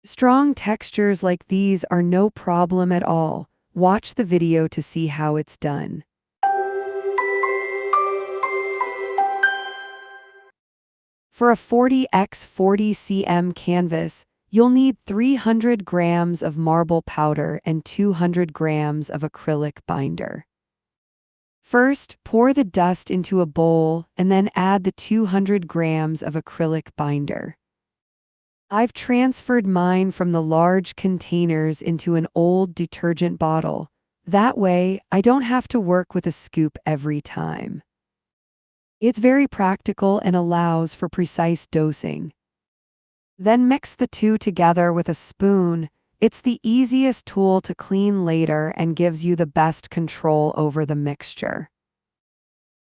Strong textures like these are no problem at all. Watch the video to see how it's done. For a 40x 40 cm canvas, you'll need 300 grams of marble powder and 200 grams of acrylic binder. First, pour the dust into a bowl and then add the 200 grams of acrylic binder. I've transferred mine from the large containers into an old detergent bottle. That way, I don't have to work with a scoop every time. It's very practical and allows for precise dosing. Then mix the two together with a spoon. It's the easiest tool to clean later and gives you the best control over the mixture.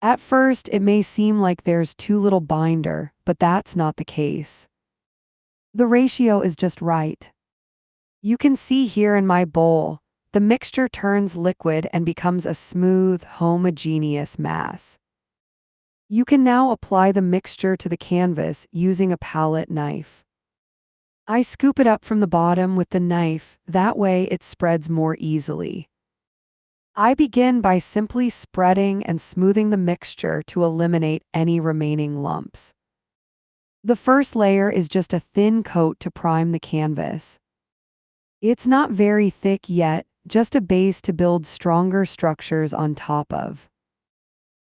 At first, it may seem like there's too little binder, but that's not the case. The ratio is just right. You can see here in my bowl, the mixture turns liquid and becomes a smooth, homogeneous mass. You can now apply the mixture to the canvas using a palette knife. I scoop it up from the bottom with the knife, that way it spreads more easily. I begin by simply spreading and smoothing the mixture to eliminate any remaining lumps. The first layer is just a thin coat to prime the canvas. It's not very thick yet, just a base to build stronger structures on top of.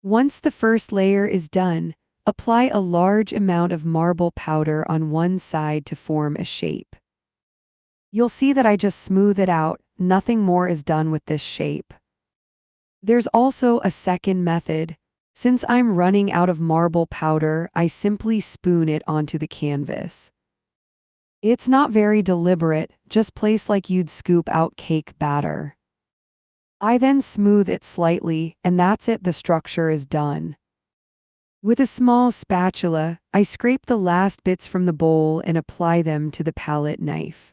Once the first layer is done, apply a large amount of marble powder on one side to form a shape. You'll see that I just smooth it out, nothing more is done with this shape. There's also a second method. Since I'm running out of marble powder, I simply spoon it onto the canvas. It's not very deliberate, just place like you'd scoop out cake batter. I then smooth it slightly, and that's it, the structure is done. With a small spatula, I scrape the last bits from the bowl and apply them to the palette knife.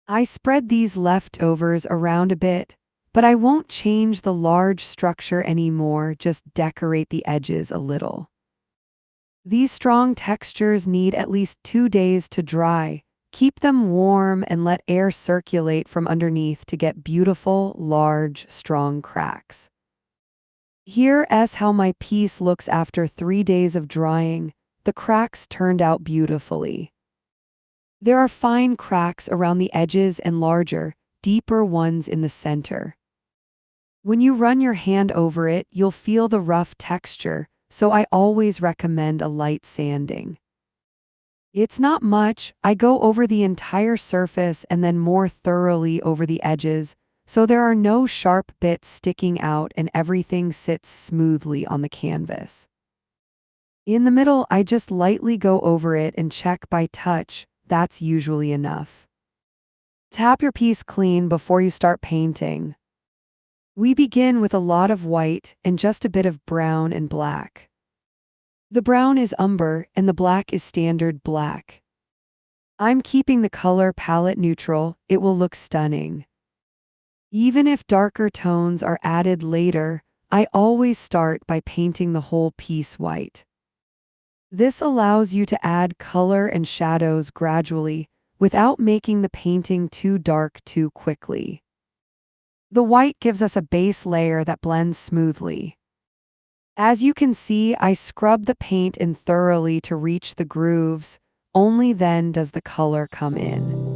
I spread these leftovers around a bit, but I won't change the large structure anymore, just decorate the edges a little. These strong textures need at least 2 days to dry. Keep them warm and let air circulate from underneath to get beautiful, large, strong cracks. Here's how my piece looks after 3 days of drying. The cracks turned out beautifully. There are fine cracks around the edges and larger, deeper ones in the center. When you run your hand over it, you'll feel the rough texture, so I always recommend a light sanding. It's not much. I go over the entire surface and then more thoroughly over the edges, so there are no sharp bits sticking out and everything sits smoothly on the canvas. In the middle, I just lightly go over it and check by touch. That's usually enough. Tap your piece clean before you start painting. We begin with a lot of white and just a bit of brown and black. The brown is umber and the black is standard black. I'm keeping the color palette neutral, it will look stunning. Even if darker tones are added later, I always start by painting the whole piece white. This allows you to add color and shadows gradually, without making the painting too dark too quickly. The white gives us a base layer that blends smoothly. As you can see, I scrub the paint in thoroughly to reach the grooves, only then does the color come in.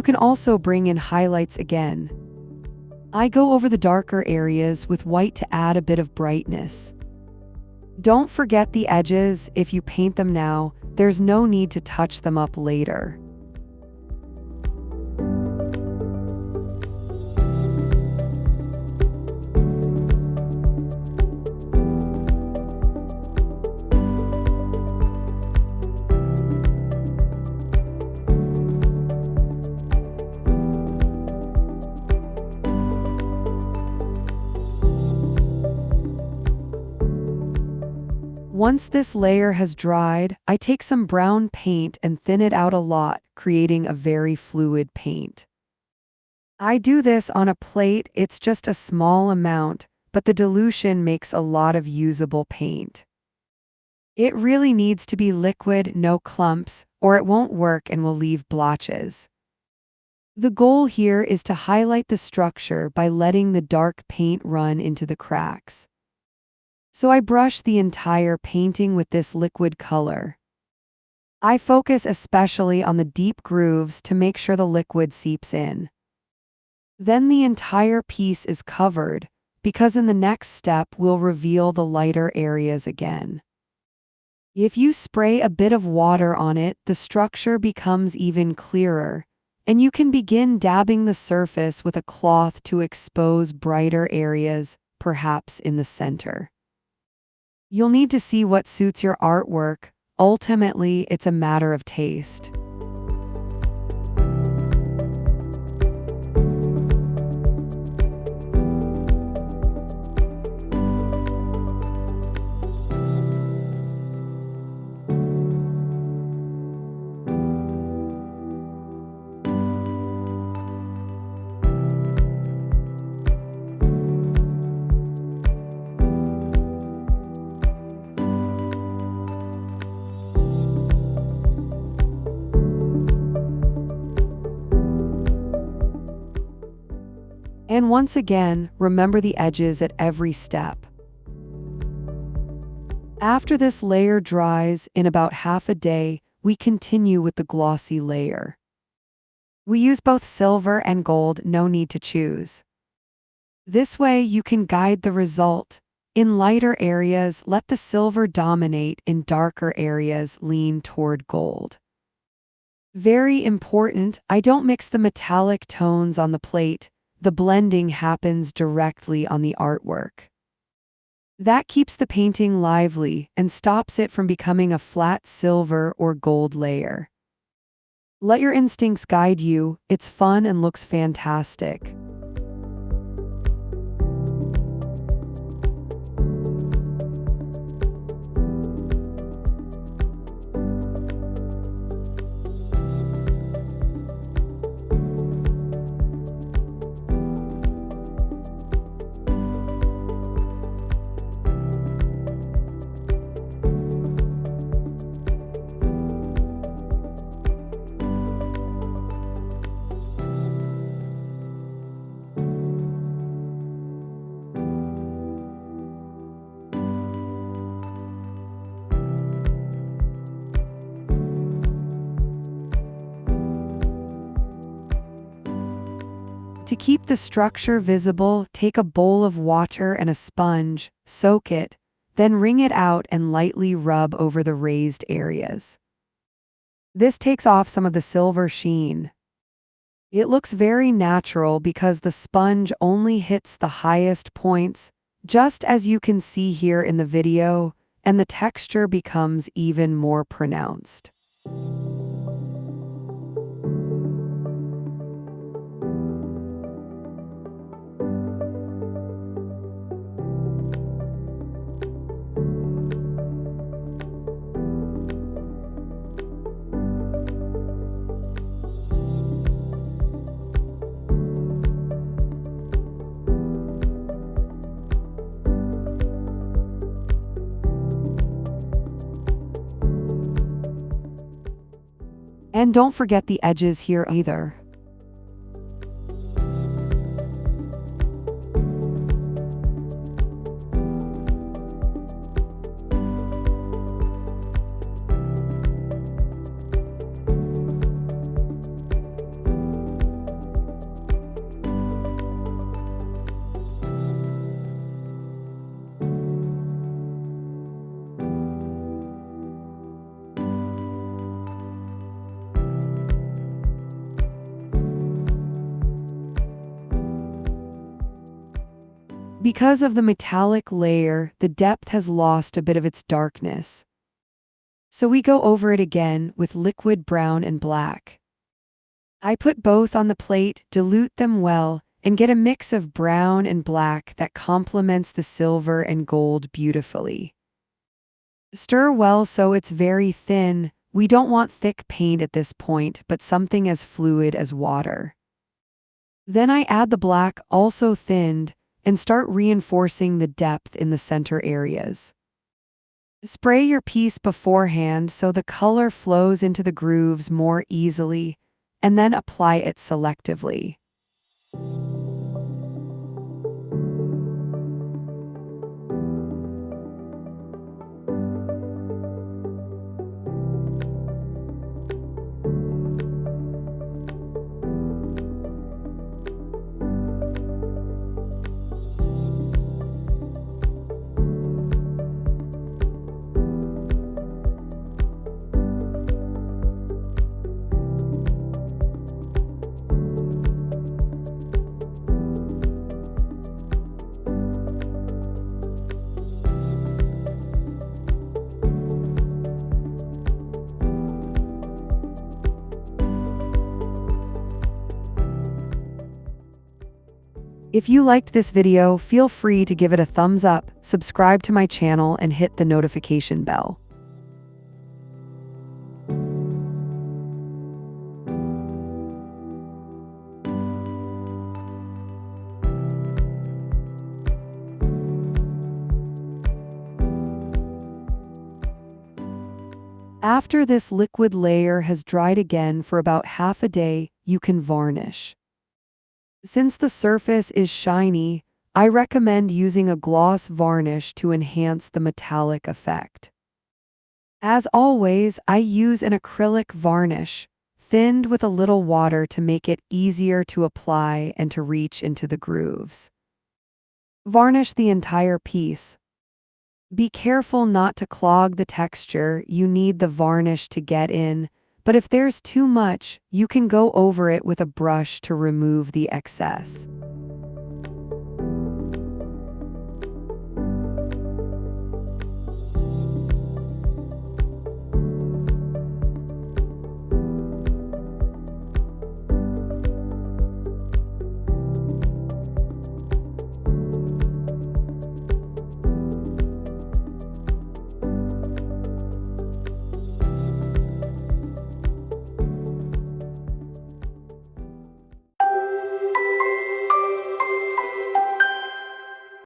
can also bring in highlights again. I go over the darker areas with white to add a bit of brightness. Don't forget the edges. If you paint them now, there's no need to touch them up later. Once this layer has dried, I take some brown paint and thin it out a lot, creating a very fluid paint. I do this on a plate. It's just a small amount, but the dilution makes a lot of usable paint. It really needs to be liquid, no clumps, or it won't work and will leave blotches. The goal here is to highlight the structure by letting the dark paint run into the cracks. So I brush the entire painting with this liquid color. I focus especially on the deep grooves to make sure the liquid seeps in. Then the entire piece is covered, because in the next step we'll reveal the lighter areas again. If you spray a bit of water on it, the structure becomes even clearer, and you can begin dabbing the surface with a cloth to expose brighter areas, perhaps in the center. You'll need to see what suits your artwork. Ultimately, it's a matter of taste. And once again, remember the edges at every step. After this layer dries, in about half a day, we continue with the glossy layer. We use both silver and gold, no need to choose. This way you can guide the result. In lighter areas, let the silver dominate. In darker areas, lean toward gold. Very important, I don't mix the metallic tones on the plate. The blending happens directly on the artwork. That keeps the painting lively and stops it from becoming a flat silver or gold layer. Let your instincts guide you. It's fun and looks fantastic. To keep the structure visible, take a bowl of water and a sponge, soak it, then wring it out and lightly rub over the raised areas. This takes off some of the silver sheen. It looks very natural because the sponge only hits the highest points, just as you can see here in the video, and the texture becomes even more pronounced. And don't forget the edges here either. Because of the metallic layer, the depth has lost a bit of its darkness. So we go over it again with liquid brown and black. I put both on the plate, dilute them well, and get a mix of brown and black that complements the silver and gold beautifully. Stir well so it's very thin. We don't want thick paint at this point, but something as fluid as water. Then I add the black, also thinned, and start reinforcing the depth in the center areas. Spray your piece beforehand so the color flows into the grooves more easily, and then apply it selectively. If you liked this video, feel free to give it a thumbs up, subscribe to my channel, and hit the notification bell. After this liquid layer has dried again for about half a day, you can varnish. Since the surface is shiny, I recommend using a gloss varnish to enhance the metallic effect. As always, I use an acrylic varnish, thinned with a little water to make it easier to apply and to reach into the grooves. Varnish the entire piece. Be careful not to clog the texture. You need the varnish to get in, but if there's too much, you can go over it with a brush to remove the excess.